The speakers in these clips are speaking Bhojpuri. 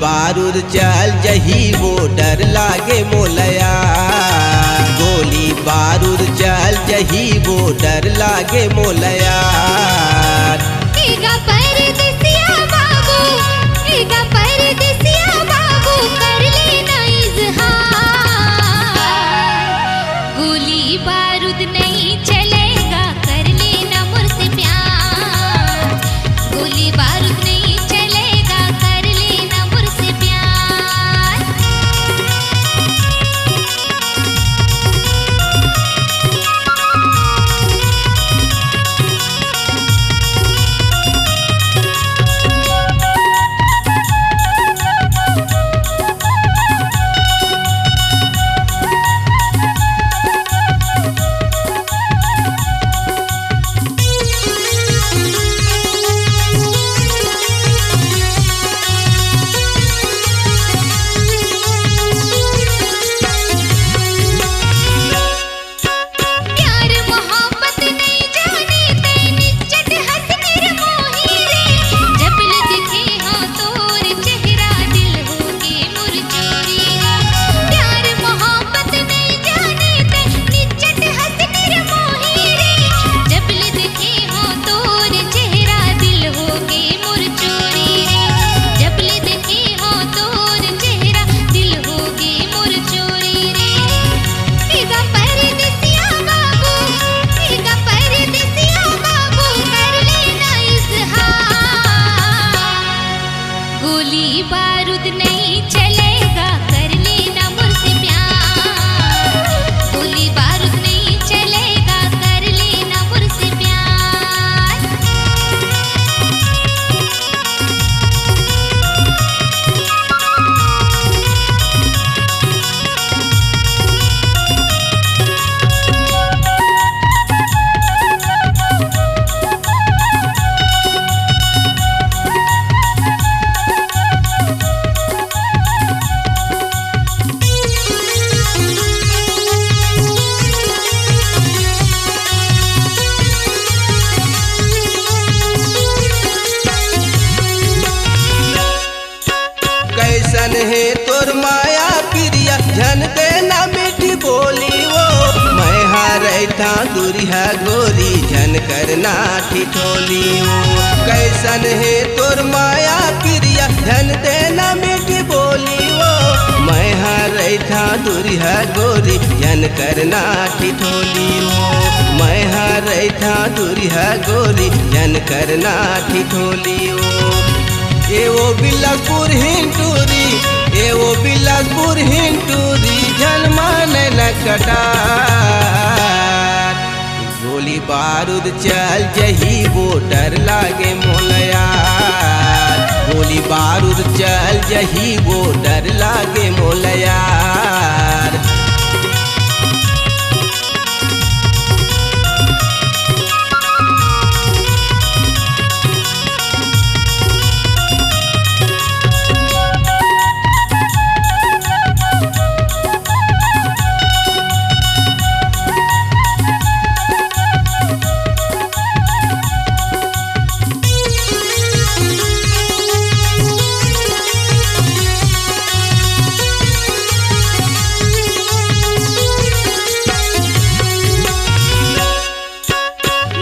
बारूद चल जही वो डर लागे मोलया। गोली बारूद चल जही वो डर लागे मोलया। एगा परदेसिया बाबू, एगा परदेसिया बाबू कर लेना इज़हार। गोली बारूद नहीं चलेगा कर लेना मुझसे प्यार। गोली बारूद नहीं चलेगा कर लेना मुझसे प्यार। प्यार मोहब्बत नहीं जाने तेरी चट हंस मेरे मोही रे। जब दिखे हाँ तोर चेहरा दिल होगे मुरझोरी रे। प्यार मोहब्बत नहीं जाने तेरी चट हंस मेरे मोही रे। जब दिखे हाँ तोर चेहरा दिल होगे मुरझोरी रे। जब दिखे हाँ तोर चेहरा दिल होगे मुरझोरी रे। एगा परदेसिया बाबू, एगा परदेसिया बाबू कर लेना इज़हार। गोली बारूद नहीं चलेगा कर लेना मुझसे प्यार। गोली बारूद नहीं चलेगा कर लेना मुझसे प्यार। कैसन है तोर माया प्रिया झन देना मीठी बोली वो। मैं हारै था दूरिया गोरी झन करना ठिठोली वो। कैसन है तोर माया प्रिया झन देना मीठी बोली वो। मैं हारै था दूरिया गोरी झन करना ठिठोली वो। मैं हारै था दूरिया गोरी झन करना ठिठोली वो। ए वो बिलासपुर हिंटूरी, ए वो बिलासपुर हिंटूरी झन माने न कटार। गोली बारूद चल जही वो डर लागे मोलया। गोली बारूद चल जही वो डर लागे मोलया।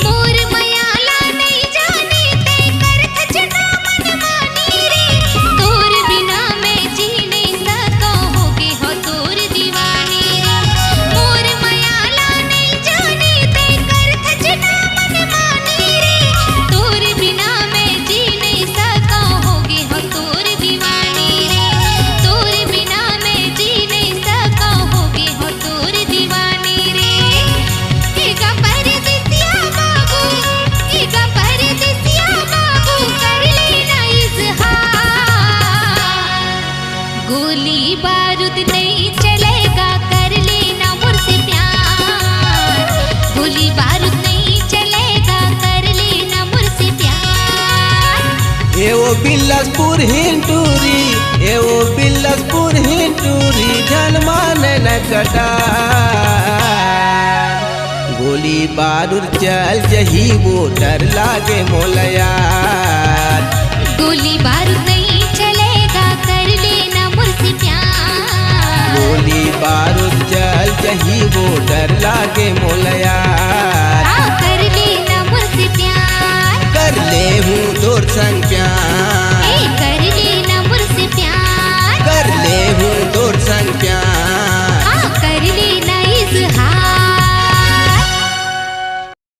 मोर मयाला नहीं जाने ते कर खजना मन मानी रे। तोर बिना मैं जी नहीं सका होगे हो तोर दीवानी रे। मोर मयाला नहीं जाने ते कर खजना मन मानी रे। तोर बिना मैं जी नहीं सका होगे हो तोर दीवानी रे। तोर बिना मैं जी नहीं सका होगे हो तोर दीवानी रे। एगा परदेसिया बाबू, एगा परदेसिया बाबू कर लेना इज़हार। गोली बारूद नहीं चलेगा कर लेना मुझसे प्यार। गोली बारूद नहीं चलेगा कर लेना मुझसे प्यार। ए वो बिलासपुर हिंटूरी, ए वो बिलासपुर हिंटूरी झन माने न कटार। गोली बारूद चल जही वो डर लागे मोलया। गोली बारूद नहीं चलेगा कर गोली बारूद चल जही वो डर लागे मोलयार